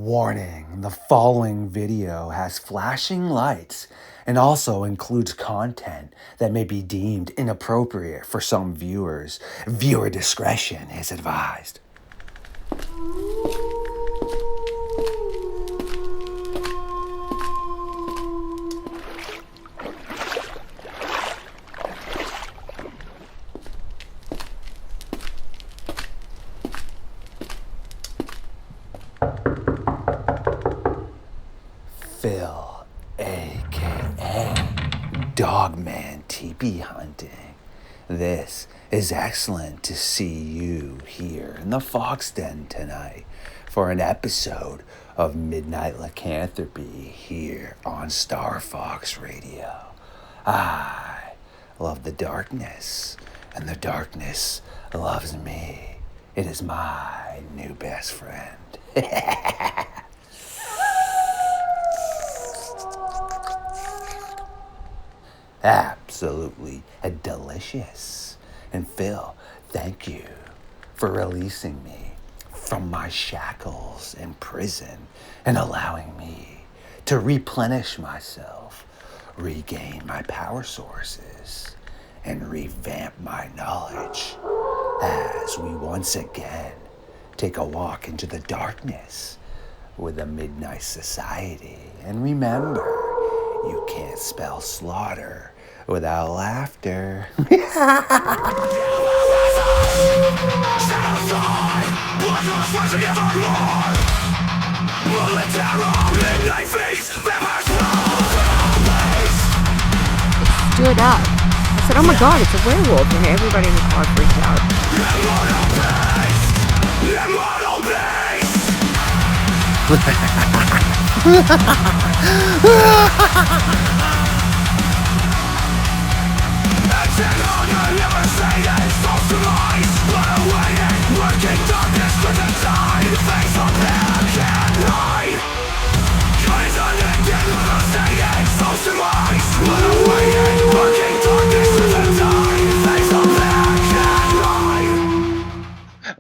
Warning, the following video has flashing lights and also includes content that may be deemed inappropriate for some viewers. Viewer discretion is advised. Phil, aka Dogman TP hunting. This is excellent to see you here in the Fox Den tonight for an episode of Midnight Lycanthropy here on StarFox Radio. I love the darkness, and the darkness loves me. It is my new best friend. Absolutely delicious. And Phil, thank you for releasing me from my shackles in prison and allowing me to replenish myself, regain my power sources, and revamp my knowledge as we once again take a walk into the darkness with the Midnight Society. And remember, you can't spell slaughter without laughter. Stood up. I said, oh my God, it's a werewolf. And everybody in the car freaked out.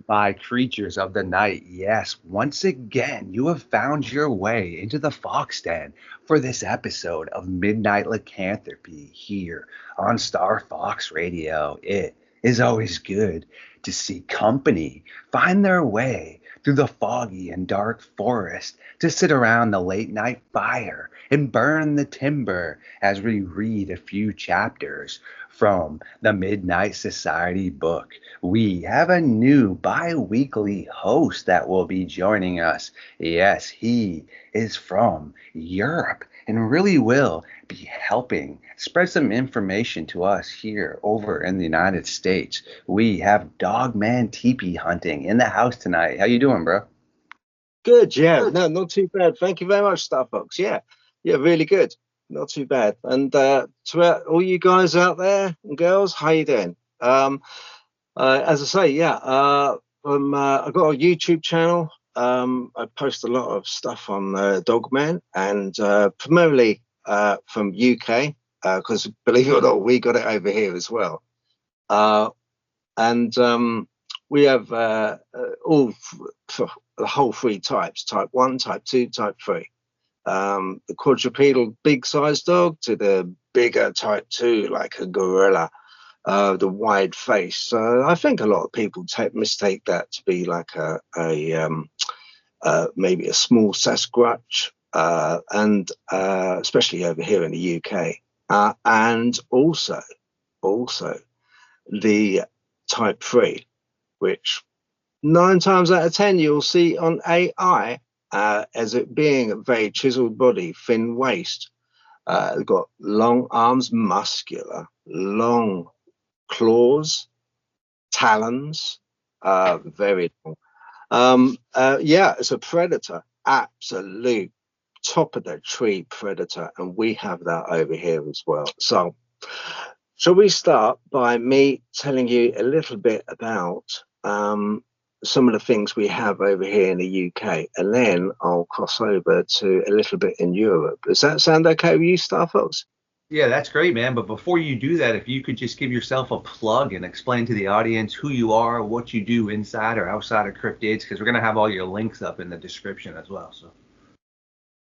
My creatures of the night, yes, once again, you have found your way into the Fox Den for this episode of Midnight Lycanthropy here on StarFox Radio. It is always good to see company find their way through the foggy and dark forest to sit around the late night fire and burn the timber as we read a few chapters from the Midnight Society book. We have a new bi-weekly host that will be joining us. Yes, he is from Europe and really will be helping spread some information to us here over in the United States. We have Dogman TP hunting in the house tonight. How you doing, bro? Good, yeah. No, not too bad. Thank you very much, StarFox. Yeah, really good. Not too bad. And to all you guys out there and girls, how you doing? As I say, I've got a YouTube channel. I post a lot of stuff on Dogman and primarily from UK because believe it or not, we got it over here as well. And we have all the whole three types: type 1, type 2, type 3. The quadrupedal big size dog to the bigger type 2 like a gorilla, the wide face. So I think a lot of people mistake that to be like a maybe a small Sasquatch, and especially over here in the UK, and also the type 3, which 9 times out of 10 you'll see on AI as it being a very chiseled body, thin waist, got long arms, muscular, long claws, talons, very long. It's a predator, absolute top of the tree predator, and we have that over here as well. So shall we start by me telling you a little bit about some of the things we have over here in the UK, and then I'll cross over to a little bit in Europe. Does that sound okay with you, StarFox? Yeah, that's great, man. But before you do that, if you could just give yourself a plug and explain to the audience who you are, what you do inside or outside of cryptids, because we're gonna have all your links up in the description as well. So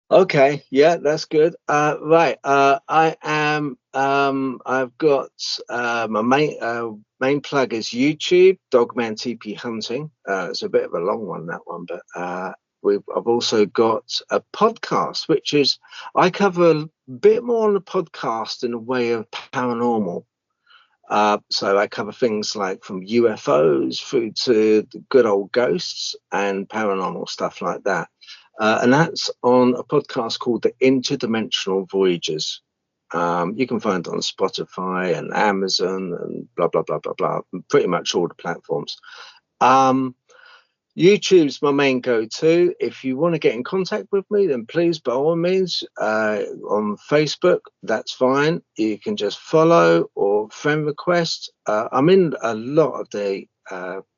Okay, yeah, that's good. Right, I am. I've got my main plug is YouTube, Dogman TP Hunting. It's a bit of a long one, that one, but I've also got a podcast, which is I cover a bit more on the podcast in a way of paranormal. So I cover things like from UFOs through to the good old ghosts and paranormal stuff like that. And that's on a podcast called The Interdimensional Voyages. You can find it on Spotify and Amazon and blah, blah, blah, blah, blah, pretty much all the platforms. Um, YouTube's my main go-to. If you want to get in contact with me, then please, by all means, on Facebook, that's fine. You can just follow or friend request. I'm in a lot of the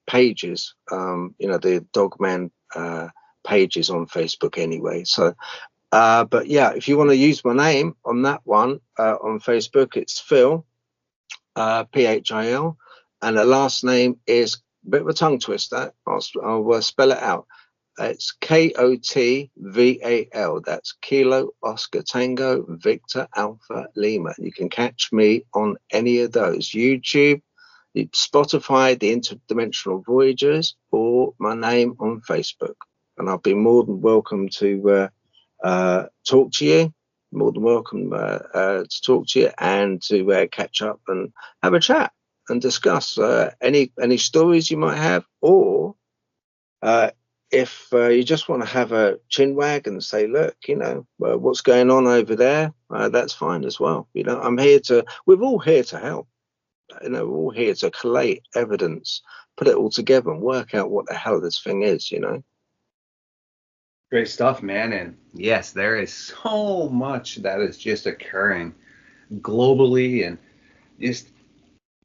pages, the Dogman pages on Facebook anyway. So, but yeah, if you want to use my name on that one on Facebook, it's Phil, Phil, and the last name is a bit of a tongue twister. I'll spell it out. It's Kotval. That's Kilo Oscar Tango Victor Alpha Lima. You can catch me on any of those: YouTube, Spotify, The Interdimensional Voyagers, or my name on Facebook. And I'll be more than welcome to talk to you. More than welcome to talk to you and to catch up and have a chat and discuss any stories you might have, or if you just want to have a chin wag and say, look, what's going on over there, that's fine as well. We're all here to help. We're all here to collate evidence, put it all together and work out what the hell this thing is. great stuff, man. And yes, there is so much that is just occurring globally and just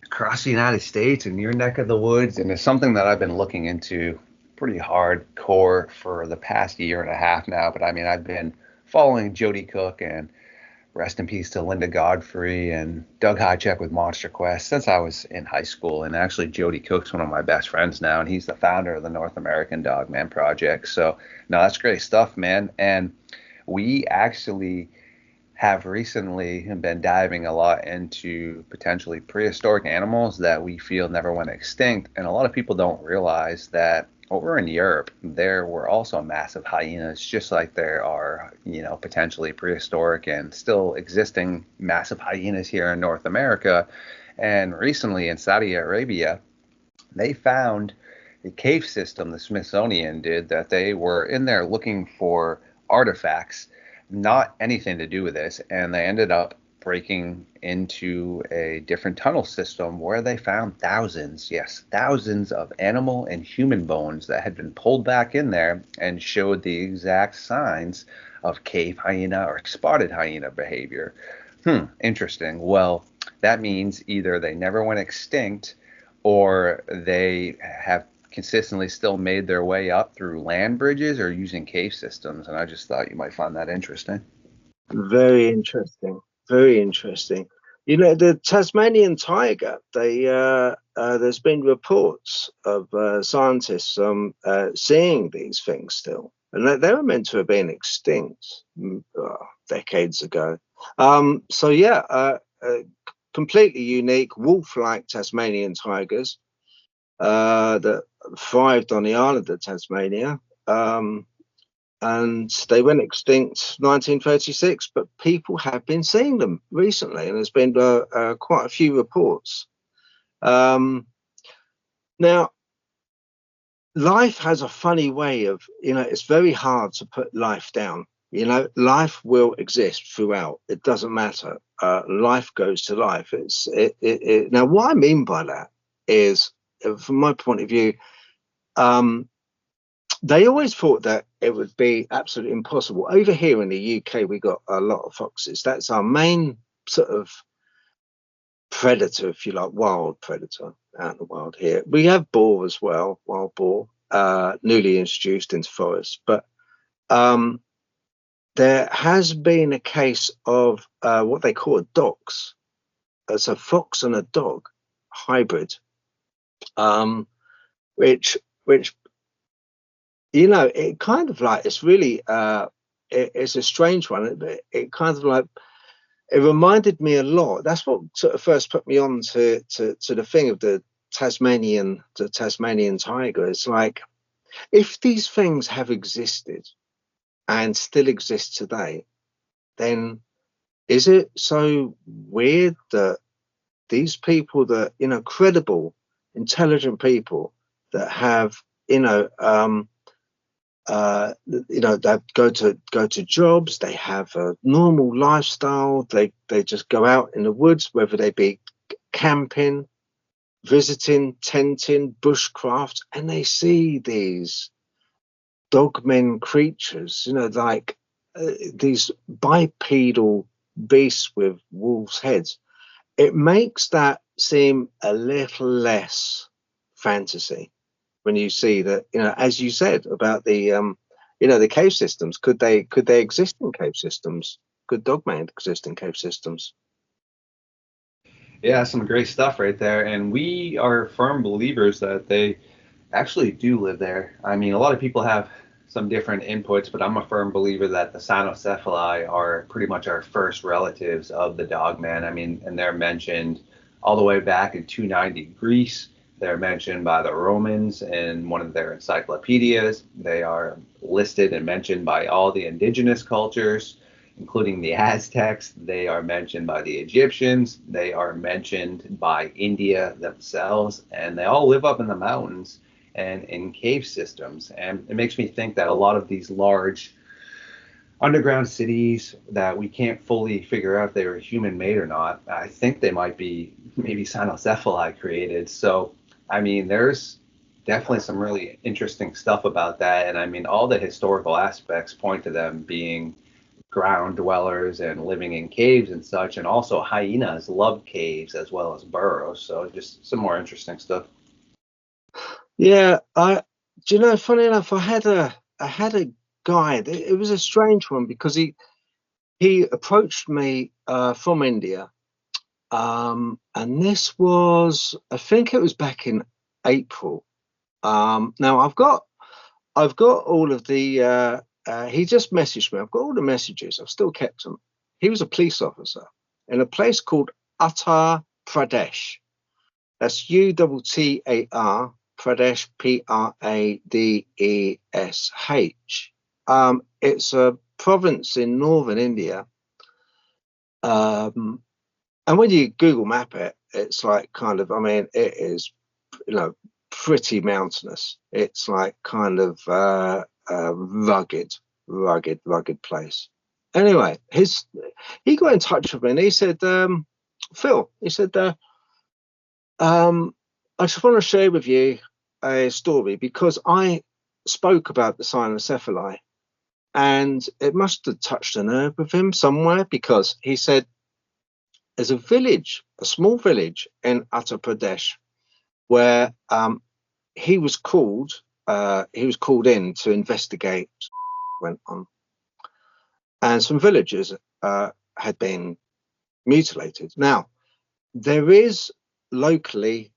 across the United States and your neck of the woods. And it's something that I've been looking into pretty hardcore for the past year and a half now. But I mean, I've been following Jody Cook and rest in peace to Linda Godfrey and Doug Hychek with Monster Quest since I was in high school. And actually, Jody Cook's one of my best friends now, and he's the founder of the North American Dogman Project. So, no, that's great stuff, man. And we actually have recently been diving a lot into potentially prehistoric animals that we feel never went extinct. And a lot of people don't realize that over in Europe, there were also massive hyenas, just like there are, potentially prehistoric and still existing massive hyenas here in North America. And recently in Saudi Arabia, they found a cave system, the Smithsonian did, that they were in there looking for artifacts, not anything to do with this, and they ended up breaking into a different tunnel system where they found thousands, yes, thousands of animal and human bones that had been pulled back in there and showed the exact signs of cave hyena or spotted hyena behavior. Interesting. Well, that means either they never went extinct or they have consistently still made their way up through land bridges or using cave systems. And I just thought you might find that interesting. Very interesting. Very interesting. The Tasmanian tiger, there's been reports of scientists seeing these things still. And they were meant to have been extinct decades ago. Completely unique wolf-like Tasmanian tigers that thrived on the island of Tasmania. And they went extinct 1936, but people have been seeing them recently, and there's been quite a few reports. Now, life has a funny way of, it's very hard to put life down. Life will exist throughout. It doesn't matter. Life goes to life. Now, what I mean by that is, from my point of view, they always thought that it would be absolutely impossible. Over here in the UK, we got a lot of foxes. That's our main sort of predator, if you like, wild predator out in the wild here. We have boar as well, wild boar, newly introduced into forests. But there has been a case of what they call a dox. It's a fox and a dog hybrid, which it kind of like, it's really it's a strange one. It kind of like, it reminded me a lot. That's what sort of first put me on to the thing of the Tasmanian tiger. It's like, if these things have existed and still exist today, then is it so weird that these people, that credible, intelligent people that have they go to jobs, they have a normal lifestyle, they just go out in the woods, whether they be camping, visiting, tenting, bushcraft, and they see these dogmen creatures, like these bipedal beasts with wolves' heads. It makes that seem a little less fantasy when you see that, as you said about the the cave systems. Could they exist in cave systems? Could Dogman exist in cave systems? Yeah, some great stuff right there. And we are firm believers that they actually do live there. I mean, a lot of people have some different inputs, but I'm a firm believer that the cynocephali are pretty much our first relatives of the dogman. I mean, and they're mentioned all the way back in 290 Greece. They're mentioned by the Romans in one of their encyclopedias. They are listed and mentioned by all the indigenous cultures, including the Aztecs. They are mentioned by the Egyptians. They are mentioned by India themselves, and they all live up in the mountains and in cave systems. And it makes me think that a lot of these large underground cities that we can't fully figure out if they were human made or not, I think they might be maybe cynocephali created. So, I mean, there's definitely some really interesting stuff about that. And I mean, all the historical aspects point to them being ground dwellers and living in caves and such. And also, hyenas love caves as well as burrows. So, just some more interesting stuff. Yeah, funny enough, I had a guide. It was a strange one because he approached me from India, and this was, I think it was back in April. Now I've got all of the. He just messaged me. I've got all the messages. I've still kept them. He was a police officer in a place called Uttar Pradesh. That's Uttar Pradesh, Pradesh. It's a province in northern India. And when you Google map it, it's like kind of, I mean, it is, pretty mountainous. It's like kind of rugged place. Anyway, he got in touch with me and he said, Phil, he said, I just want to share with you a story because I spoke about the cynocephali and it must have touched a nerve with him somewhere, because he said there's a village, a small village in Uttar Pradesh where he was called in to investigate what went on, and some villagers had been mutilated. Now, there is locally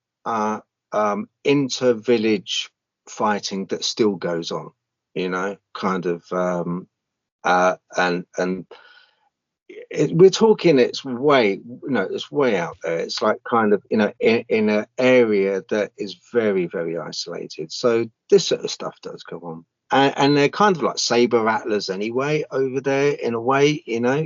inter-village fighting that still goes on, kind of, and we're talking, it's way out there. It's like kind of, in an area that is very, very isolated. So this sort of stuff does go on. And they're kind of like saber rattlers anyway over there, in a way,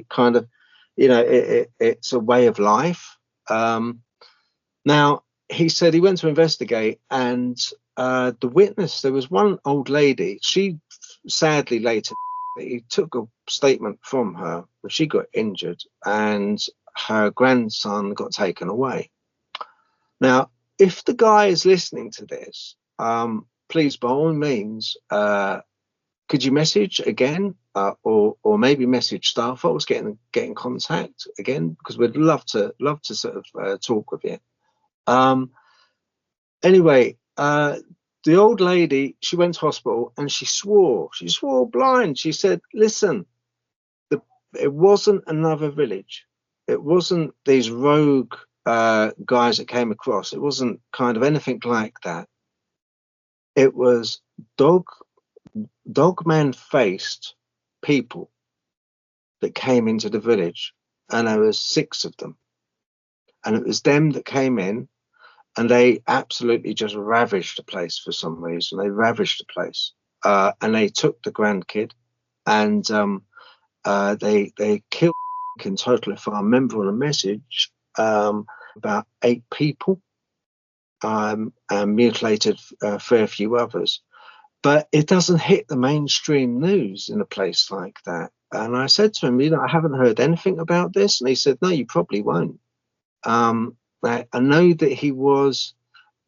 kind of, it's a way of life. Now, he said he went to investigate, and the witness, there was one old lady. She sadly later, he took a statement from her when she got injured, and her grandson got taken away. Now, if the guy is listening to this, please, by all means, could you message again, or maybe message Starfox, get in contact again, because we'd love to sort of talk with you. Anyway, the old lady, she went to hospital and she swore blind. She said, listen, it wasn't another village. It wasn't these rogue guys that came across. It wasn't kind of anything like that. It was Dogman faced people that came into the village, and there was 6 of them, and it was them that came in, and they absolutely just ravaged the place for some reason. They ravaged the place, and they took the grandkid, and they killed in total, if I remember on a message, about 8 people, and mutilated a fair few others. But it doesn't hit the mainstream news in a place like that. And I said to him, I haven't heard anything about this. And he said, no, you probably won't. I know that he was,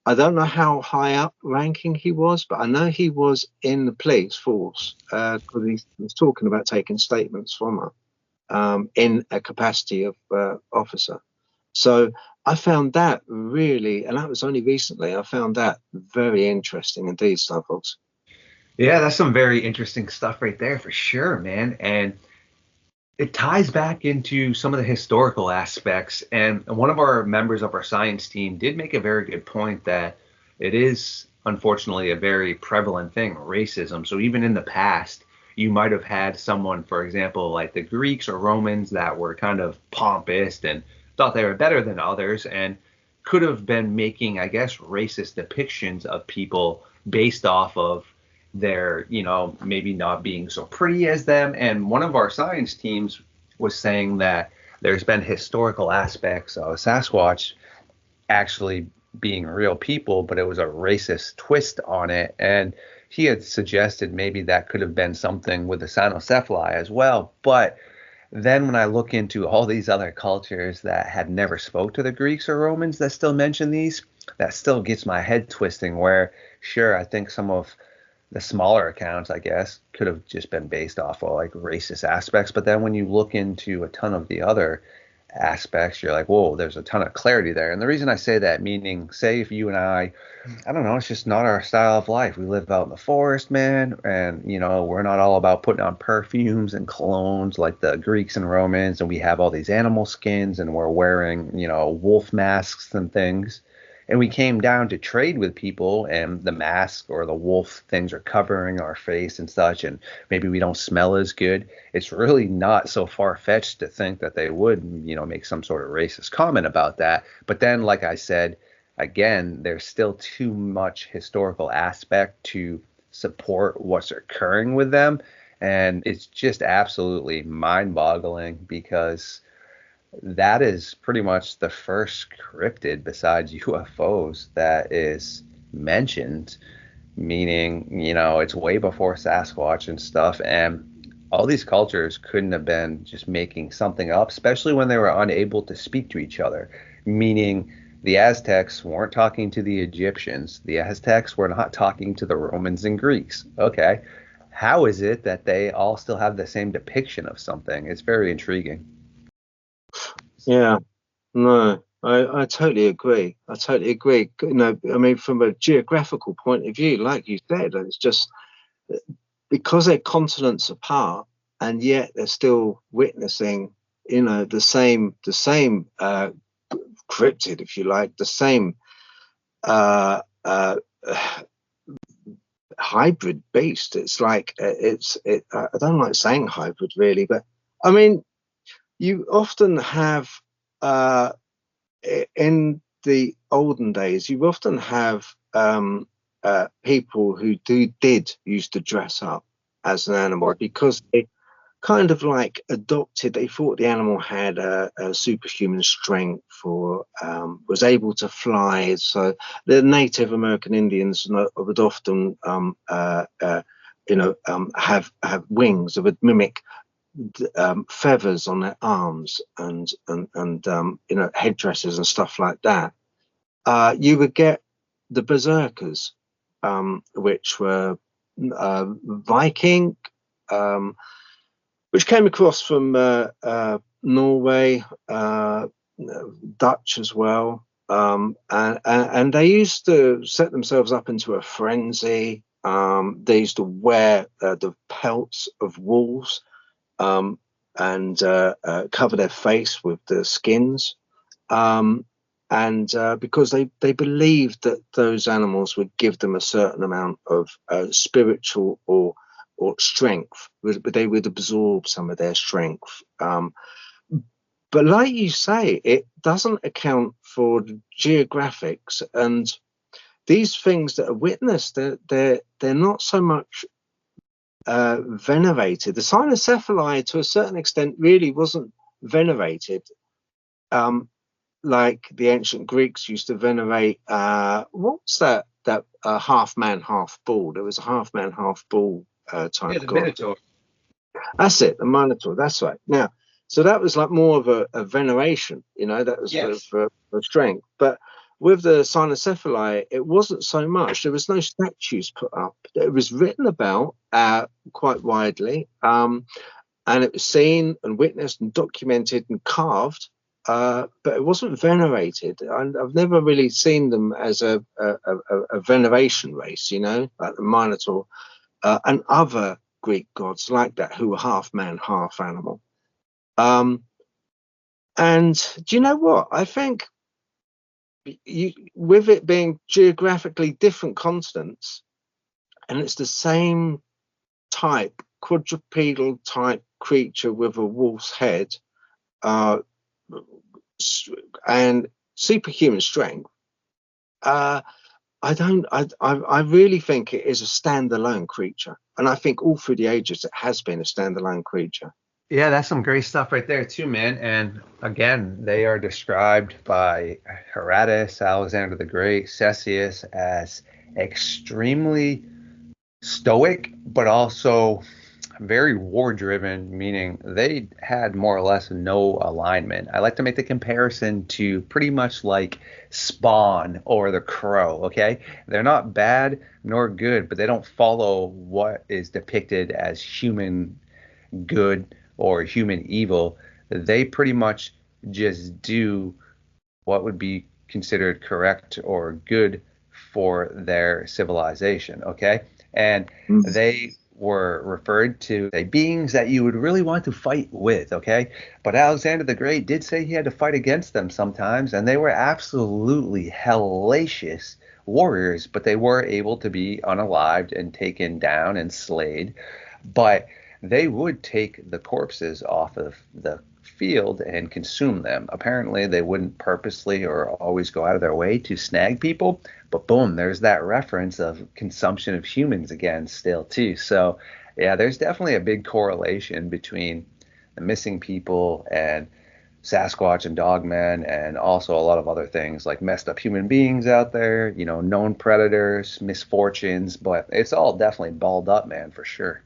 I don't know how high up ranking he was, but I know he was in the police force, because he was talking about taking statements from her in a capacity of officer. So I found that really, and that was only recently, I found that very interesting indeed, Starfox. Yeah, that's some very interesting stuff right there for sure, man. And it ties back into some of the historical aspects. And one of our members of our science team did make a very good point that it is unfortunately a very prevalent thing, racism. So even in the past, you might have had someone, for example, like the Greeks or Romans that were kind of pompous and thought they were better than others and could have been making, I guess, racist depictions of people based off of their, maybe not being so pretty as them. And one of our science teams was saying that there's been historical aspects of Sasquatch actually being real people, but it was a racist twist on it. And he had suggested maybe that could have been something with the cynocephali as well. But then when I look into all these other cultures that had never spoke to the Greeks or Romans that still mention these, that still gets my head twisting where, sure, I think some of the smaller accounts, I guess, could have just been based off of like racist aspects. But then when you look into a ton of the other aspects, you're like, whoa, there's a ton of clarity there. And the reason I say that, meaning, say if you and I don't know, it's just not our style of life. We live out in the forest, man, and we're not all about putting on perfumes and colognes like the Greeks and Romans, and we have all these animal skins and we're wearing, wolf masks and things. And we came down to trade with people, and the mask or the wolf things are covering our face and such, and maybe we don't smell as good. It's really not so far-fetched to think that they would, make some sort of racist comment about that. But then, like I said, again, there's still too much historical aspect to support what's occurring with them. And it's just absolutely mind-boggling because that is pretty much the first cryptid besides UFOs that is mentioned, meaning, it's way before Sasquatch and stuff. And all these cultures couldn't have been just making something up, especially when they were unable to speak to each other, meaning the Aztecs weren't talking to the Egyptians. The Aztecs were not talking to the Romans and Greeks. Okay. How is it that they all still have the same depiction of something? It's very intriguing. Yeah, no, I totally agree. I totally agree. I mean, from a geographical point of view, like you said, it's just because they're continents apart, and yet they're still witnessing, the same cryptid, if you like, the same hybrid beast. It's like I don't like saying hybrid really, but I mean, you often have in the olden days, you often have people who did used to dress up as an animal because they kind of like adopted. They thought the animal had a superhuman strength or was able to fly. So the Native American Indians would often have wings that would mimic feathers on their arms and headdresses and stuff like that. You would get the berserkers, which were Viking, which came across from Norway, Dutch as well, and they used to set themselves up into a frenzy. They used to wear the pelts of wolves. and cover their face with the skins. Because they believed that those animals would give them a certain amount of spiritual or strength, but they would absorb some of their strength. But like you say, it doesn't account for the geographics, and these things that are witnessed, they're not so much venerated. The cynocephali, to a certain extent, really wasn't venerated. Like the ancient Greeks used to venerate, what's that half man, half bull? There was a half man, half bull type the god. Minotaur. That's it, the Minotaur. That's right. Now, so that was like more of a veneration, that was for strength. But with the cynocephali, it wasn't so much. There was no statues put up. It was written about quite widely, and it was seen and witnessed and documented and carved. But it wasn't venerated. I've never really seen them as a veneration race, like the Minotaur and other Greek gods like that who were half man, half animal. And do you know what? I think with it being geographically different continents, and it's the same type, quadrupedal type creature with a wolf's head, and superhuman strength, I really think it is a standalone creature, and I think all through the ages it has been a standalone creature. Yeah, that's some great stuff right there too, man. And again, they are described by Herodotus, Alexander the Great, Ctesias as extremely stoic, but also very war driven, meaning they had more or less no alignment. I like to make the comparison to pretty much like Spawn or The Crow, okay? They're not bad nor good, but they don't follow what is depicted as human good or human evil. They pretty much just do what would be considered correct or good for their civilization, okay? And they were referred to as beings that you would really want to fight with, okay? But Alexander the Great did say he had to fight against them sometimes, and they were absolutely hellacious warriors, but they were able to be unalived and taken down and slayed. But they would take the corpses off of the field and consume them. Apparently, they wouldn't purposely or always go out of their way to snag people, but boom, there's that reference of consumption of humans again still too. So yeah, there's definitely a big correlation between the missing people and Sasquatch and Dogman, and also a lot of other things like messed up human beings out there, known predators, misfortunes, but it's all definitely balled up, man, for sure.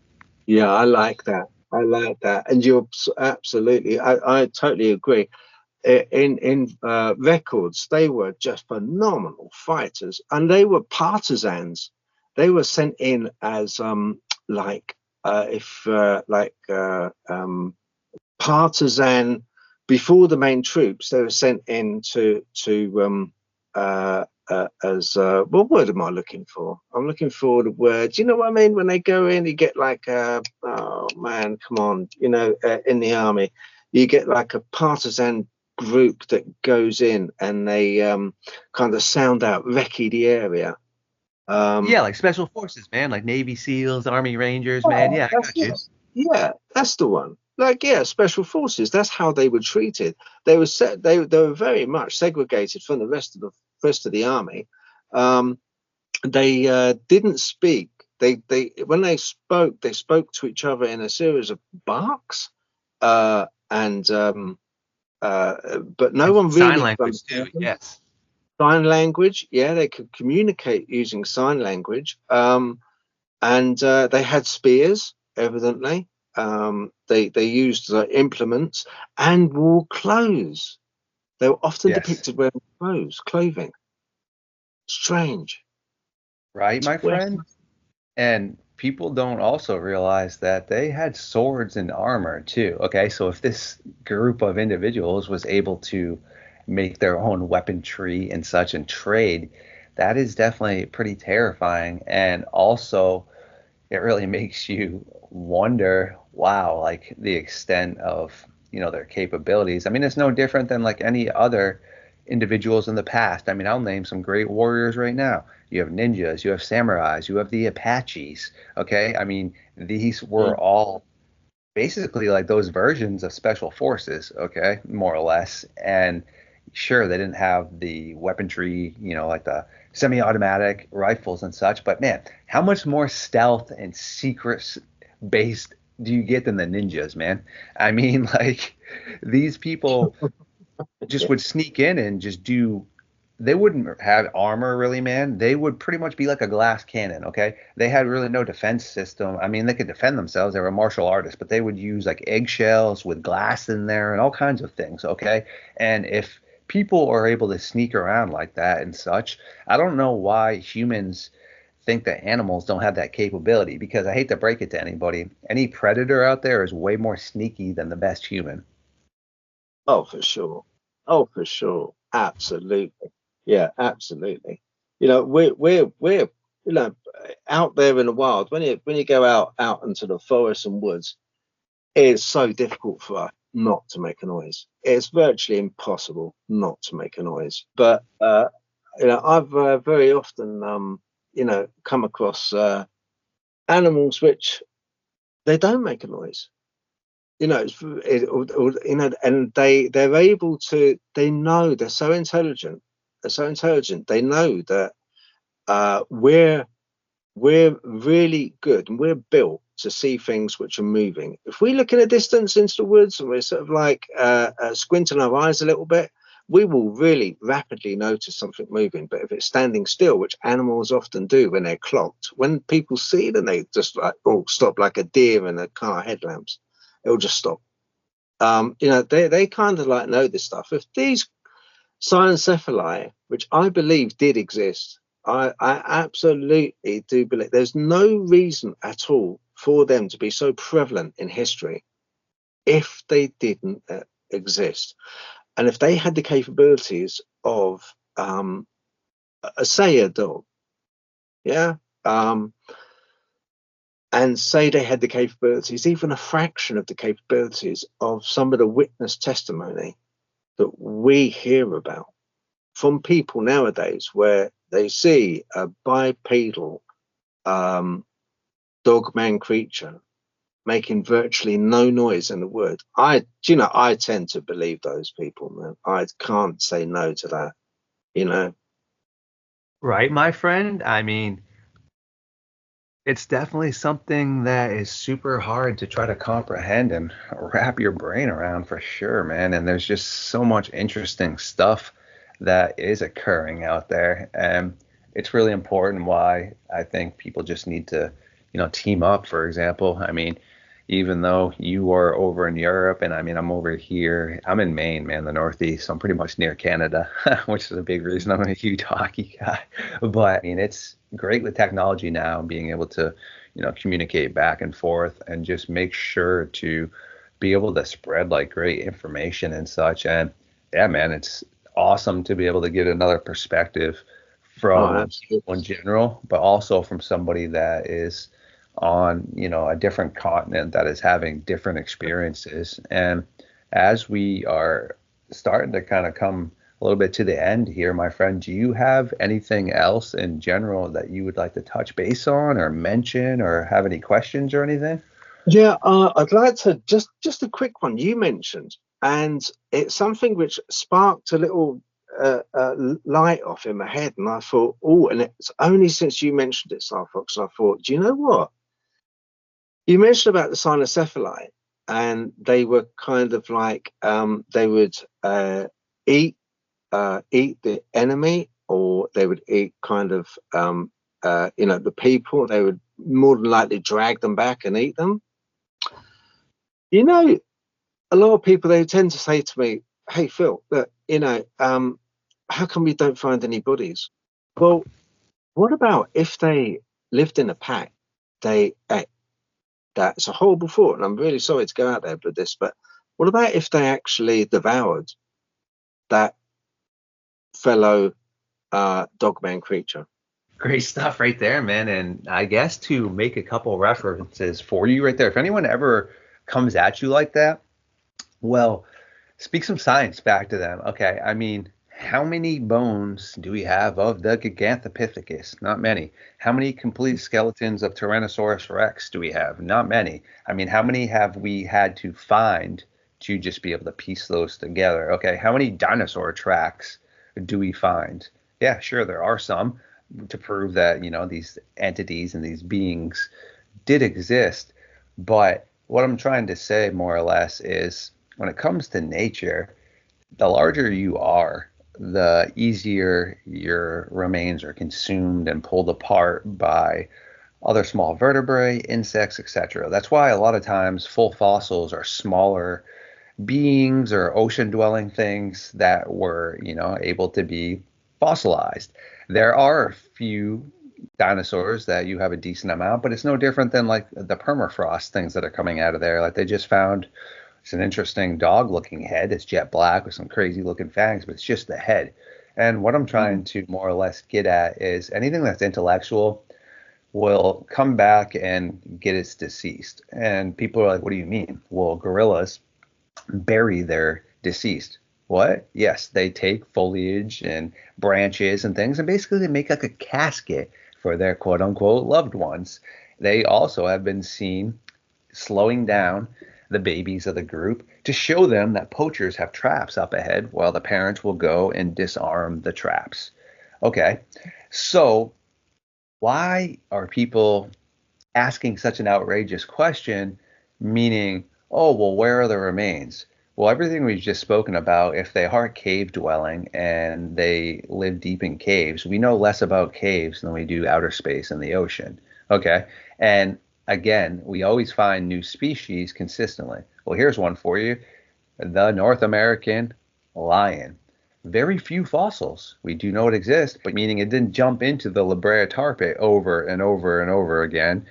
Yeah, I like that. And you're absolutely, I totally agree. In records, they were just phenomenal fighters, and they were partisans. They were sent in as partisan before the main troops. They were sent in what word am I looking for? I'm looking for the word. Do you know what I mean? When they go in, you get like oh man, come on, in the army, you get like a partisan group that goes in and they kind of sound out, recce the area. Yeah, like special forces, man, like Navy SEALs, Army Rangers, man. Yeah, I got you. Yeah, that's the one. Like, yeah, special forces. That's how they were treated. They were they were very much segregated from the rest of the army. They didn't speak. They when they spoke to each other in a series of barks, but no one really. Sign language too. Yes. Sign language. Yeah, they could communicate using sign language. And they had spears, evidently. They used implements and wore clothes. They were often depicted wearing clothing. Strange. Right, my friend? And people don't also realize that they had swords and armor too. Okay, so if this group of individuals was able to make their own weaponry and such and trade, that is definitely pretty terrifying. And also, it really makes you wonder wow, like the extent of, their capabilities. I mean, it's no different than like any other individuals in the past. I mean, I'll name some great warriors right now. You have ninjas, you have samurais, you have the Apaches. Okay. I mean, these were Mm. all basically like those versions of special forces, okay, more or less. And sure, they didn't have the weaponry, like the semi-automatic rifles and such, but man, how much more stealth and secrets based do you get than the ninjas, man? I mean, like these people just would sneak in and just do. They wouldn't have armor really, man. They would pretty much be like a glass cannon, okay? They had really no defense system. I mean, they could defend themselves. They were martial artists, but they would use like eggshells with glass in there and all kinds of things, okay? And if people are able to sneak around like that and such, I don't know why humans think that animals don't have that capability, because I hate to break it to anybody, any predator out there is way more sneaky than the best human. Oh, for sure. Oh, for sure. Absolutely. Yeah, absolutely. We're out there in the wild. When you go out into the forest and woods, it's so difficult for us not to make a noise. It's virtually impossible not to make a noise. But I've very often come across animals which they don't make a noise. And they're able to. They know they're so intelligent. They're so intelligent. They know that we're really good and we're built to see things which are moving. If we look in a distance into the woods and we're sort of like squinting our eyes a little bit, we will really rapidly notice something moving. But if it's standing still, which animals often do when they're clocked, when people see them, they just like stop like a deer in a car headlamps. It'll just stop. They kind of like know this stuff. If these Sciencephali, which I believe did exist, I absolutely do believe there's no reason at all for them to be so prevalent in history if they didn't exist. And if they had the capabilities of, say, a dog, yeah, and say they had the capabilities, even a fraction of the capabilities of some of the witness testimony that we hear about from people nowadays, where they see a bipedal dogman creature making virtually no noise in the wood. I tend to believe those people, man. I can't say no to that, you know. Right, my friend? I mean, it's definitely something that is super hard to try to comprehend and wrap your brain around for sure, man. And there's just so much interesting stuff that is occurring out there. And it's really important why I think people just need to, team up, for example. I mean, even though you are over in Europe and I mean, I'm over here, I'm in Maine, man, the Northeast. So I'm pretty much near Canada, which is a big reason I'm a huge hockey guy. But I mean, it's great with technology now, being able to, communicate back and forth and just make sure to be able to spread like great information and such. And yeah, man, it's awesome to be able to get another perspective Oh, from people absolutely. in general, but also from somebody that is on, a different continent that is having different experiences. And as we are starting to kind of come a little bit to the end here, my friend, do you have anything else in general that you would like to touch base on or mention or have any questions or anything? Yeah, I'd like to just a quick one you mentioned, and it's something which sparked a little light off in my head, and I thought, oh, and it's only since you mentioned it, Starfox, and I thought, do you know what? You mentioned about the cynocephaly, and they were kind of like they would eat eat the enemy, or they would eat kind of the people. They would more than likely drag them back and eat them. You know, a lot of people, they tend to say to me, "Hey Phil, look, how come we don't find any bodies?" Well, what about if they lived in a pack? That's a horrible thought, and I'm really sorry to go out there with this, but what about if they actually devoured that fellow dogman creature? Great stuff right there, man. And I guess to make a couple references for you right there, if anyone ever comes at you like that, well, speak some science back to them. Okay, I mean, how many bones do we have of the Gigantopithecus? Not many. How many complete skeletons of Tyrannosaurus Rex do we have? Not many. I mean, how many have we had to find to just be able to piece those together? Okay, how many dinosaur tracks do we find? Yeah, sure, there are some to prove that, these entities and these beings did exist. But what I'm trying to say more or less is when it comes to nature, the larger you are, the easier your remains are consumed and pulled apart by other small vertebrae, insects, etc. That's why a lot of times full fossils are smaller beings or ocean dwelling things that were, able to be fossilized. There are a few dinosaurs that you have a decent amount, but it's no different than like the permafrost things that are coming out of there. Like they just found it's an interesting dog looking head. It's jet black with some crazy looking fangs, but it's just the head. And what I'm trying to more or less get at is anything that's intellectual will come back and get its deceased. And people are like, what do you mean? Well, gorillas bury their deceased. What? Yes, they take foliage and branches and things, and basically they make like a casket for their quote unquote loved ones. They also have been seen slowing down the babies of the group to show them that poachers have traps up ahead while the parents will go and disarm the traps. Okay, so why are people asking such an outrageous question, meaning, oh, well, where are the remains? Well, everything we've just spoken about, if they are cave dwelling and they live deep in caves, we know less about caves than we do outer space and the ocean. Okay. And again, we always find new species consistently. Well, here's one for you: the North American lion. Very few fossils. We do know it exists, but meaning it didn't jump into the La Brea tar pit over and over and over again.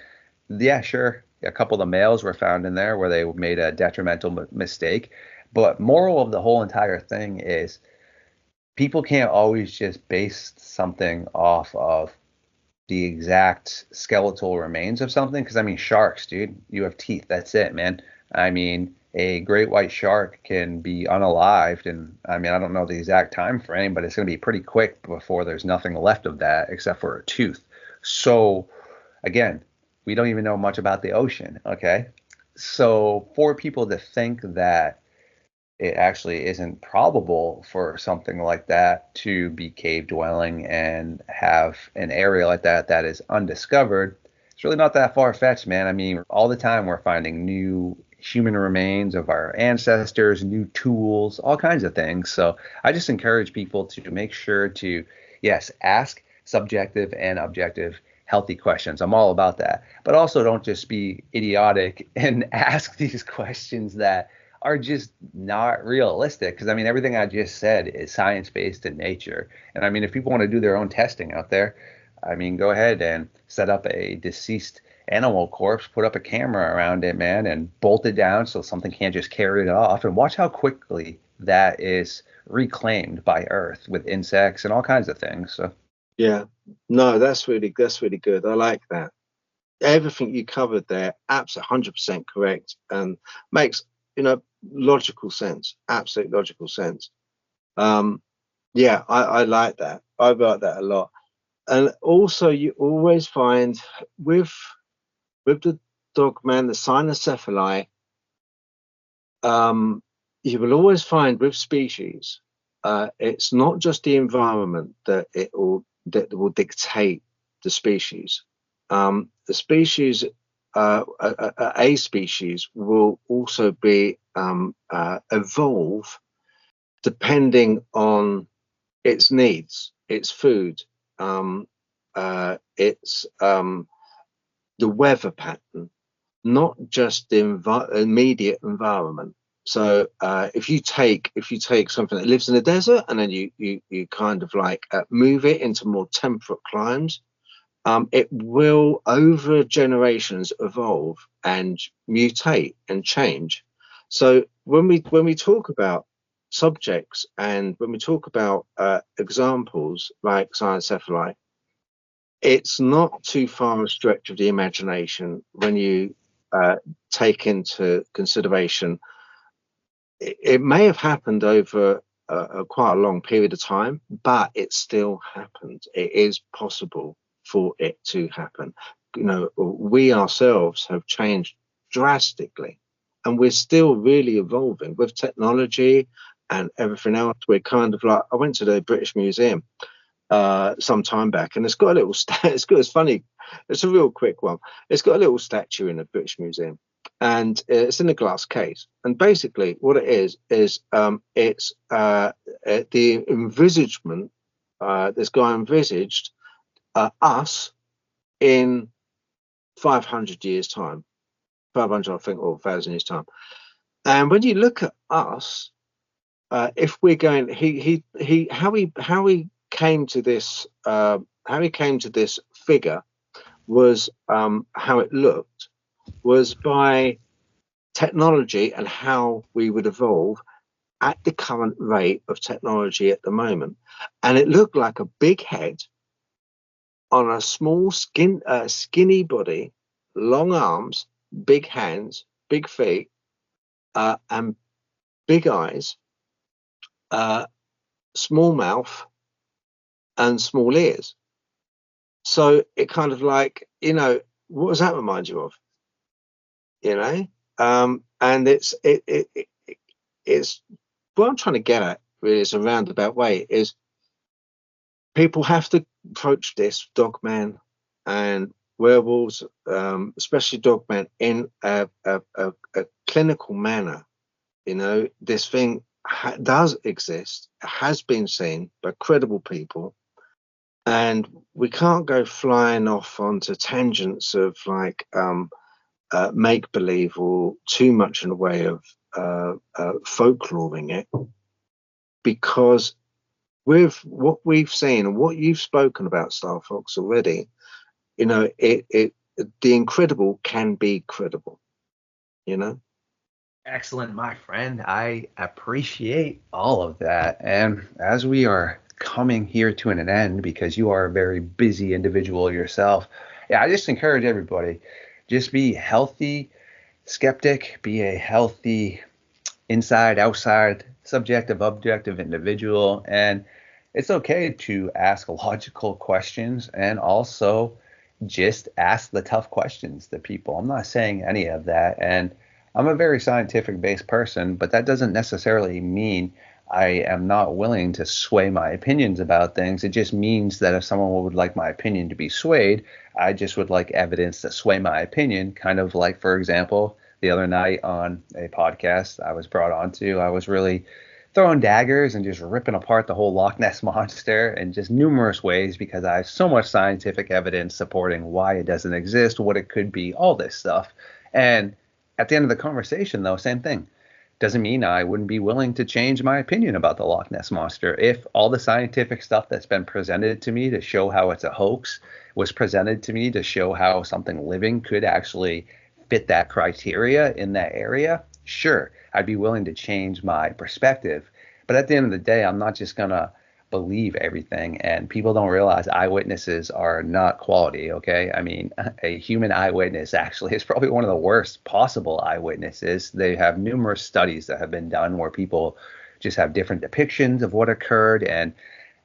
Yeah, sure. A couple of the males were found in there where they made a detrimental mistake. But moral of the whole entire thing is people can't always just base something off of the exact skeletal remains of something. Because, I mean, sharks, dude, you have teeth. That's it, man. I mean, a great white shark can be unalived. And, I mean, I don't know the exact time frame, but it's going to be pretty quick before there's nothing left of that except for a tooth. So, again, we don't even know much about the ocean, okay? So for people to think that it actually isn't probable for something like that to be cave dwelling and have an area like that that is undiscovered, it's really not that far fetched, man. I mean, all the time we're finding new human remains of our ancestors, new tools, all kinds of things. So I just encourage people to make sure to, yes, ask subjective and objective healthy questions. I'm all about that. But also don't just be idiotic and ask these questions that are just not realistic. Because, I mean, everything I just said is science-based in nature. And, I mean, if people want to do their own testing out there, I mean, go ahead and set up a deceased animal corpse, put up a camera around it, man, and bolt it down so something can't just carry it off. And watch how quickly that is reclaimed by Earth with insects and all kinds of things. So. Yeah, no, that's really good. I like that. Everything you covered there, absolutely 100% correct, and makes logical sense. Absolute logical sense. Yeah, I like that. I like that a lot. And also, you always find with the Dogman, the cynocephali, you will always find with species, it's not just the environment that will dictate the species. The species, a species will also be evolve depending on its needs, its food, its the weather pattern, not just the immediate environment. So if you take something that lives in the desert and then you kind of like move it into more temperate climes, it will over generations evolve and mutate and change. So when we talk about subjects and when we talk about examples like cynocephaly, it's not too far a stretch of the imagination when you take into consideration, it may have happened over quite a long period of time, but it still happened. It is possible for it to happen. We ourselves have changed drastically, and we're still really evolving with technology and everything else. We're kind of like, I went to the British Museum some time back, and it's got a little it's funny, it's a real quick one. It's got a little statue in the British Museum, and it's in a glass case, and basically what it is it's the envisagement, this guy envisaged us in 500 years time, 500 I think, or 1,000 years time. And when you look at us, if we're going, how he came to this figure was, how it looked was by technology and how we would evolve at the current rate of technology at the moment. And it looked like a big head on a small skinny body, long arms, big hands, big feet, and big eyes, small mouth, and small ears. So it kind of like, what does that remind you of? And it's what I'm trying to get at, really, is a roundabout way, is people have to approach this Dogman and werewolves, especially Dogman, in a clinical manner. This thing does exist, has been seen by credible people, and we can't go flying off onto tangents of like make believe or too much in the way of folkloring it, because with what we've seen and what you've spoken about, Starfox, already, the incredible can be credible. Excellent, my friend. I appreciate all of that. And as we are coming here to an end, because you are a very busy individual yourself, I just encourage everybody, just be healthy skeptic, be a healthy inside, outside, subjective, objective individual. And it's okay to ask logical questions and also just ask the tough questions to people. I'm not saying any of that. And I'm a very scientific based person, but that doesn't necessarily mean I am not willing to sway my opinions about things. It just means that if someone would like my opinion to be swayed, I just would like evidence to sway my opinion. Kind of like, for example, the other night on a podcast I was brought onto, I was really throwing daggers and just ripping apart the whole Loch Ness monster in just numerous ways, because I have so much scientific evidence supporting why it doesn't exist, what it could be, all this stuff. And at the end of the conversation, though, same thing. Doesn't mean I wouldn't be willing to change my opinion about the Loch Ness monster. If all the scientific stuff that's been presented to me to show how it's a hoax was presented to me to show how something living could actually fit that criteria in that area, sure, I'd be willing to change my perspective. But at the end of the day, I'm not just going to believe everything. And people don't realize eyewitnesses are not quality, okay? I mean, a human eyewitness actually is probably one of the worst possible eyewitnesses. They have numerous studies that have been done where people just have different depictions of what occurred. And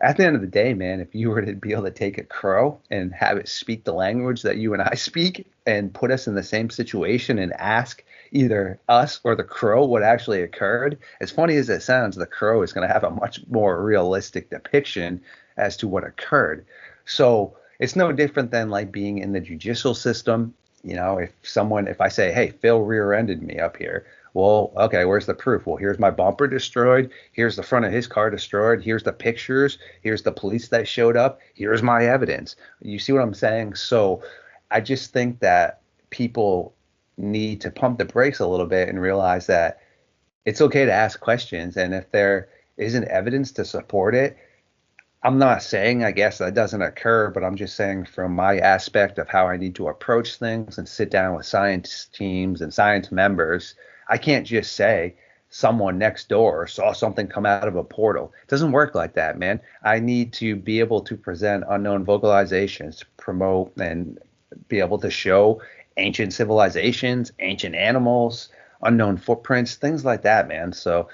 at the end of the day, man, if you were to be able to take a crow and have it speak the language that you and I speak and put us in the same situation and ask either us or the crow what actually occurred, as funny as it sounds, the crow is going to have a much more realistic depiction as to what occurred. So it's no different than like being in the judicial system. If I say, hey, Phil rear-ended me up here, well, okay, where's the proof? Well, here's my bumper destroyed. Here's the front of his car destroyed. Here's the pictures. Here's the police that showed up. Here's my evidence. You see what I'm saying? So I just think that people need to pump the brakes a little bit and realize that it's okay to ask questions. And if there isn't evidence to support it, I'm not saying, I guess, that doesn't occur, but I'm just saying from my aspect of how I need to approach things and sit down with science teams and science members, I can't just say someone next door saw something come out of a portal. It doesn't work like that, man. I need to be able to present unknown vocalizations, promote and be able to show ancient civilizations, ancient animals, unknown footprints, things like that, man. So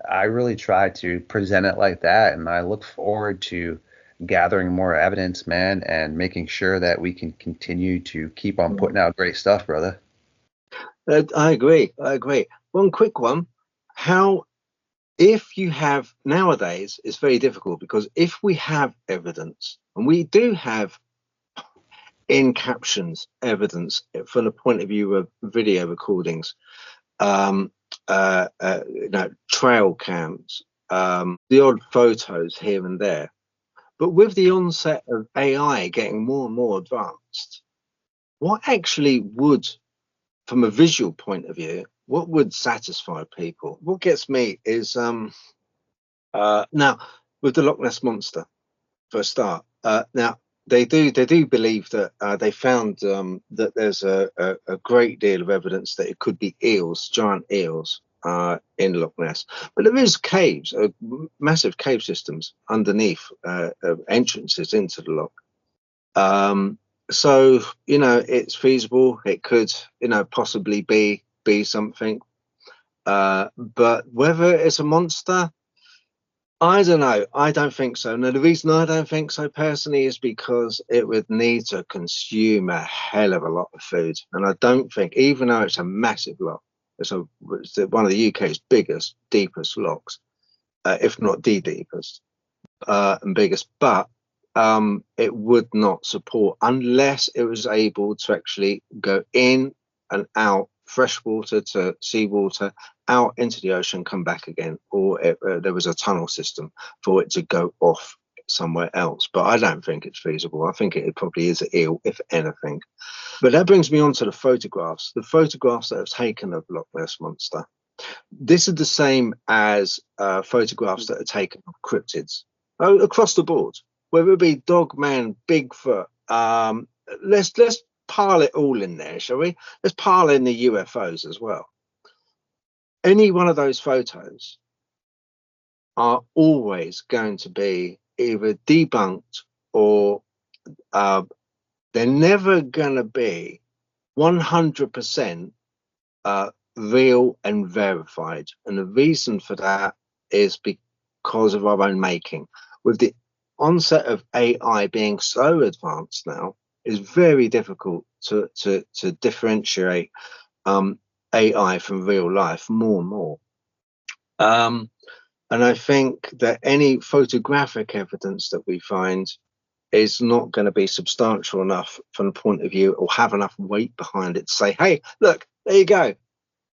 I really try to present it like that, and I look forward to gathering more evidence, man, and making sure that we can continue to keep on putting out great stuff, brother. I agree. I agree. One quick one. How, if you have nowadays, it's very difficult because if we have evidence, and we do have in captions evidence from the point of view of video recordings, um, trail cams, the odd photos here and there. But with the onset of AI getting more and more advanced, what actually would, from a visual point of view, what would satisfy people? What gets me is now with the Loch Ness monster for a start. Now they do believe that they found that there's a great deal of evidence that it could be eels, giant eels, in Loch Ness. But there is caves, massive cave systems underneath entrances into the loch. So it's feasible. It could possibly be something. But whether it's a monster, I don't know. I don't think so. Now, the reason I don't think so personally is because it would need to consume a hell of a lot of food. And I don't think, even though it's a massive loch, it's one of the UK's biggest, deepest lochs, if not the deepest and biggest, but it would not support unless it was able to actually go in and out, fresh water to seawater, out into the ocean, come back again, or there was a tunnel system for it to go off somewhere else. But I don't think it's feasible. I think it probably is an eel, if anything. But that brings me on to the photographs that have taken of Loch Ness monster. This is the same as photographs that are taken of cryptids across the board, whether it be Dogman, Bigfoot. Let's pile it all in there, shall we? Let's pile in the UFOs as well. Any one of those photos are always going to be either debunked or they're never going to be 100% real and verified. And the reason for that is because of our own making. With the onset of AI being so advanced now, it's very difficult to differentiate AI from real life more and more. And I think that any photographic evidence that we find is not going to be substantial enough from the point of view or have enough weight behind it to say, hey, look, there you go.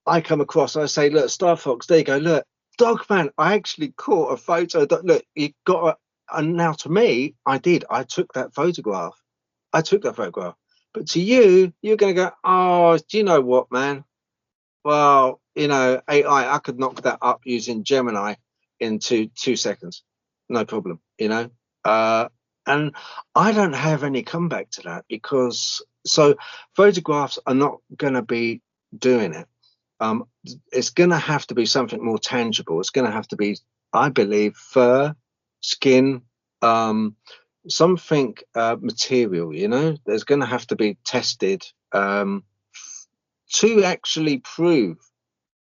I come across, I say, look, Starfox, there you go. Look, Dogman, I actually caught a photo. Look, you got and now to me, I did. I took that photograph. But to you, you're going to go, oh, do you know what, man? Well, AI, I could knock that up using Gemini in two seconds. No problem, and I don't have any comeback to that because photographs are not going to be doing it. It's going to have to be something more tangible. It's going to have to be, I believe, fur, skin, something material. There's going to have to be tested to actually prove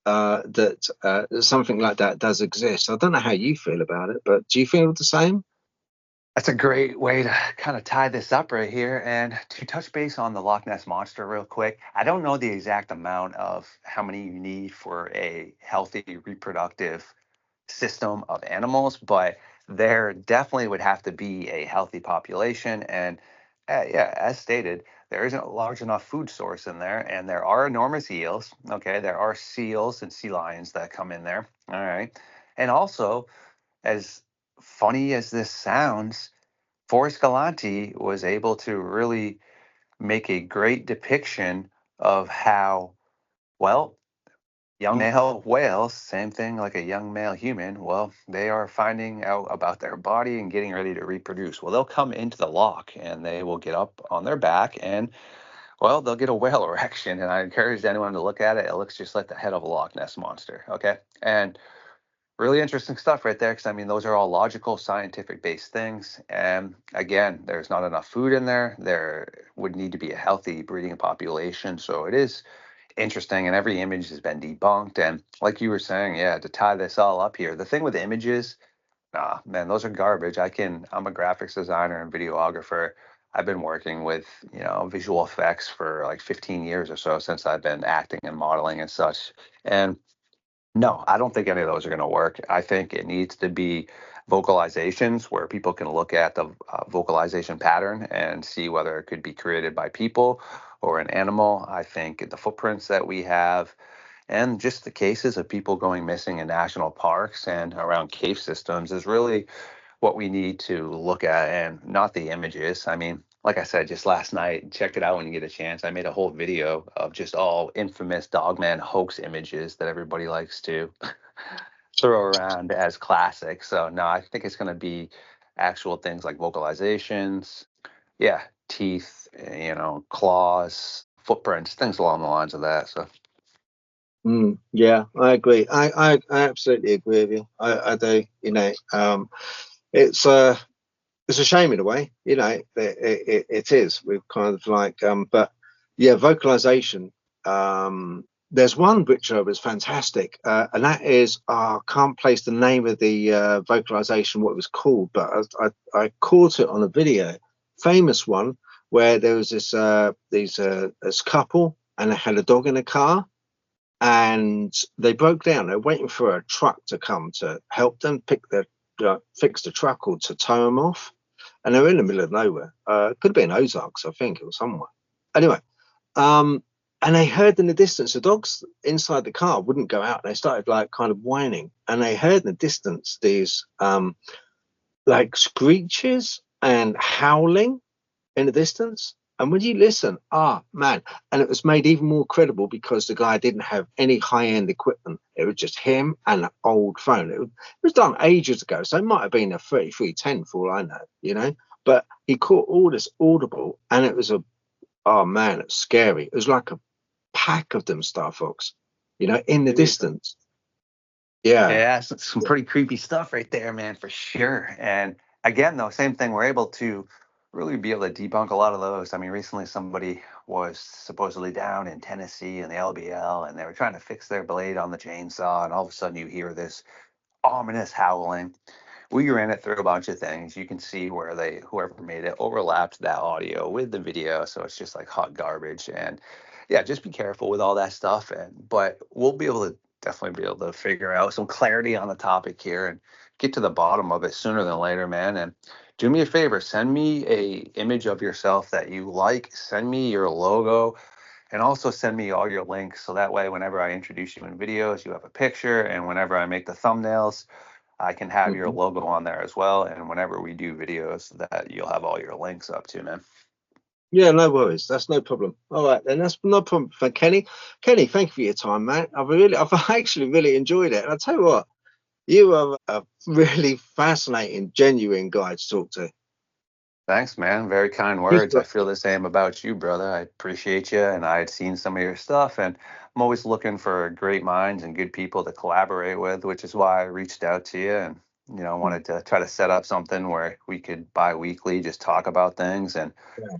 that something like that does exist. I don't know how you feel about it, but do you feel the same? That's a great way to kind of tie this up right here. And to touch base on the Loch Ness Monster real quick, I don't know the exact amount of how many you need for a healthy reproductive system of animals, but there definitely would have to be a healthy population. And yeah, as stated, there isn't a large enough food source in there, and there are enormous eels. Okay, there are seals and sea lions that come in there. All right, and also, as funny as this sounds, Forrest Galante was able to really make a great depiction of how, well, young male whales, same thing like a young male human, well, they are finding out about their body and getting ready to reproduce. Well, they'll come into the loch and they will get up on their back and, well, they'll get a whale erection. And I encourage anyone to look at it. It looks just like the head of a Loch Ness monster. Okay. And Really interesting stuff right there, because I mean, those are all logical, scientific based things. And again, there's not enough food in there. There would need to be a healthy breeding population. So it is interesting, and every image has been debunked. And like you were saying, yeah, to tie this all up here, the thing with images, nah, man, those are garbage. I'm a graphics designer and videographer. I've been working with, visual effects for like 15 years or so since I've been acting and modeling and such. And no, I don't think any of those are going to work. I think it needs to be vocalizations where people can look at the vocalization pattern and see whether it could be created by people or an animal. I think the footprints that we have and just the cases of people going missing in national parks and around cave systems is really what we need to look at, and not the images. I mean, like I said, just last night, check it out when you get a chance. I made a whole video of just all infamous Dogman hoax images that everybody likes to throw around as classics. So no, I think it's going to be actual things like vocalizations, yeah, teeth, claws, footprints, things along the lines of that. So Yeah, I agree. I absolutely agree with you. I do. It's it's a shame in a way. It is. We've kind of like, but yeah, vocalization. There's one which was fantastic, and that is I can't place the name of the vocalization, what it was called, but I caught it on a video, famous one where there was this couple and they had a dog in a car and they broke down. They're waiting for a truck to come to help them fix the truck or to tow them off, and they're in the middle of nowhere. Could have been Ozarks, I think, or somewhere. Anyway, and they heard in the distance the dogs inside the car wouldn't go out. They started like kind of whining, and they heard in the distance these like screeches and howling in the distance. And when you listen, man, and it was made even more credible because the guy didn't have any high-end equipment. It was just him and an old phone. It was done ages ago, so it might have been a 3310 for all I know, But he caught all this audible, and it was oh man, it's scary. It was like a pack of them, Starfox, in the distance. Yeah. yeah, some pretty creepy stuff right there, man, for sure. And again, though, same thing. We're able to really be able to debunk a lot of those. I mean, recently somebody was supposedly down in Tennessee in the LBL, and they were trying to fix their blade on the chainsaw, and all of a sudden you hear this ominous howling. We ran it through a bunch of things. You can see where whoever made it overlapped that audio with the video, so it's just like hot garbage. And yeah, just be careful with all that stuff. But we'll be able to definitely be able to figure out some clarity on the topic here and get to the bottom of it sooner than later, man. And do me a favor, send me a image of yourself that you like. Send me your logo. And also send me all your links so that way, whenever I introduce you in videos, you have a picture. And whenever I make the thumbnails, I can have your Mhm. logo on there as well. And whenever we do videos, that you'll have all your links up to, man. Yeah, no worries. That's no problem. All right, then that's no problem for Kenny. Kenny, thank you for your time, mate. I've actually really enjoyed it. And I'll tell you what, you are a really fascinating, genuine guy to talk to. Thanks, man. Very kind Keep words. I feel the same about you, brother. I appreciate you. And I had seen some of your stuff, and I'm always looking for great minds and good people to collaborate with, which is why I reached out to you and, wanted to try to set up something where we could bi-weekly just talk about things and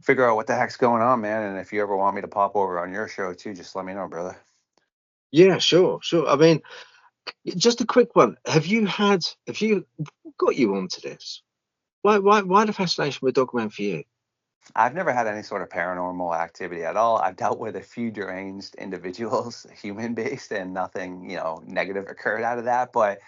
figure out what the heck's going on, man. And if you ever want me to pop over on your show too, just let me know, brother. Yeah, sure, sure. I mean, just a quick one. Have you got you onto this? Why the fascination with Dogman for you? I've never had any sort of paranormal activity at all. I've dealt with a few deranged individuals, human based, and nothing, negative occurred out of that. But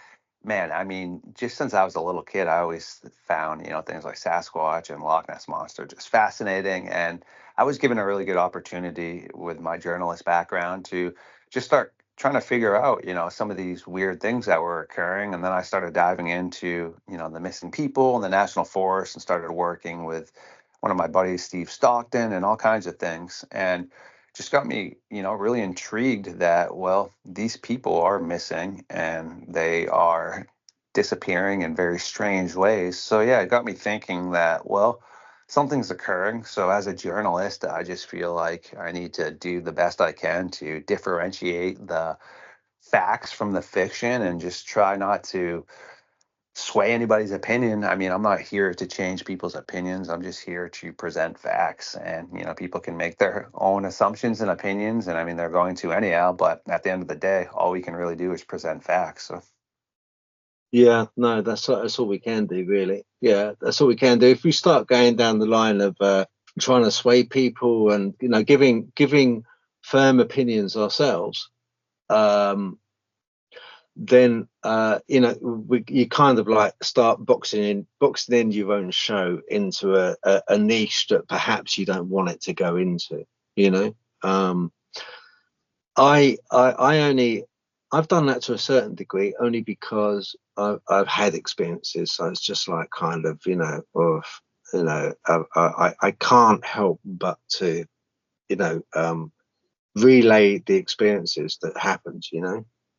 man, I mean, just since I was a little kid, I always found, things like Sasquatch and Loch Ness Monster just fascinating. And I was given a really good opportunity with my journalist background to just start trying to figure out, some of these weird things that were occurring. And then I started diving into, the missing people in the national forest and started working with one of my buddies, Steve Stockton, and all kinds of things. And just got me, really intrigued that, well, these people are missing and they are disappearing in very strange ways. So, yeah, it got me thinking that, well, something's occurring. So, as a journalist, I just feel like I need to do the best I can to differentiate the facts from the fiction and just try not to sway anybody's opinion. I mean, I'm not here to change people's opinions. I'm just here to present facts. And, people can make their own assumptions and opinions. And I mean, they're going to anyhow. But at the end of the day, all we can really do is present facts. So, Yeah, no, that's all we can do, really. Yeah, that's all we can do. If we start going down the line of trying to sway people and giving firm opinions ourselves, then you kind of like start boxing in your own show into a niche that perhaps you don't want it to go into. I've done that to a certain degree only because I've had experiences. So it's just like kind of, I can't help but to, relay the experiences that happened,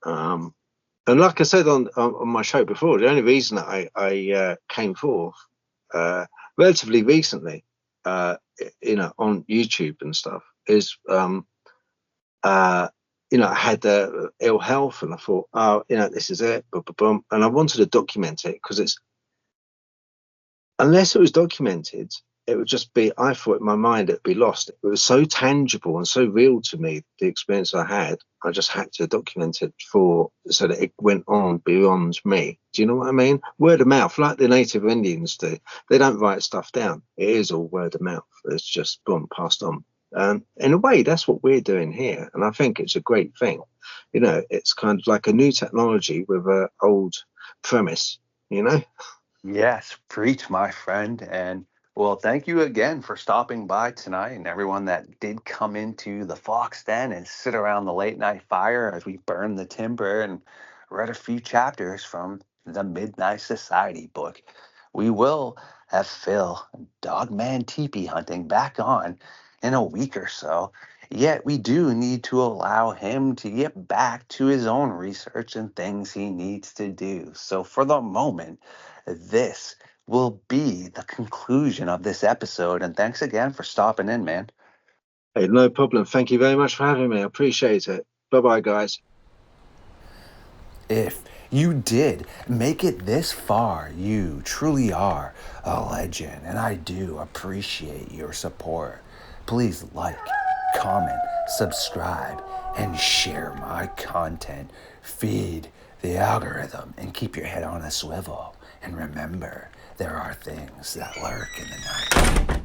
and like I said on my show before, the only reason that I came forth relatively recently, on YouTube and stuff is, I had ill health, and I thought, oh, this is it, boom, boom, boom. And I wanted to document it because unless it was documented, it would just be, I thought in my mind it'd be lost. It was so tangible and so real to me, the experience I had. I just had to document it so that it went on beyond me. Do you know what I mean? Word of mouth, like the native Indians do. They don't write stuff down. It is all word of mouth. It's just boom, passed on. In a way, that's what we're doing here, and I think it's a great thing. It's kind of like a new technology with an old premise. yes, preach, my friend. And well, thank you again for stopping by tonight, and everyone that did come into the Fox Den and sit around the late night fire as we burned the timber and read a few chapters from the Midnight Society book. We will have Phil, Dogman teepee hunting, back on in a week or so. Yet we do need to allow him to get back to his own research and things he needs to do. So for the moment, this will be the conclusion of this episode. And thanks again for stopping in, man. Hey, no problem. Thank you very much for having me. I appreciate it. Bye-bye, guys. If you did make it this far, you truly are a legend, and I do appreciate your support. Please like, comment, subscribe, and share my content. Feed the algorithm and keep your head on a swivel. And remember, there are things that lurk in the night.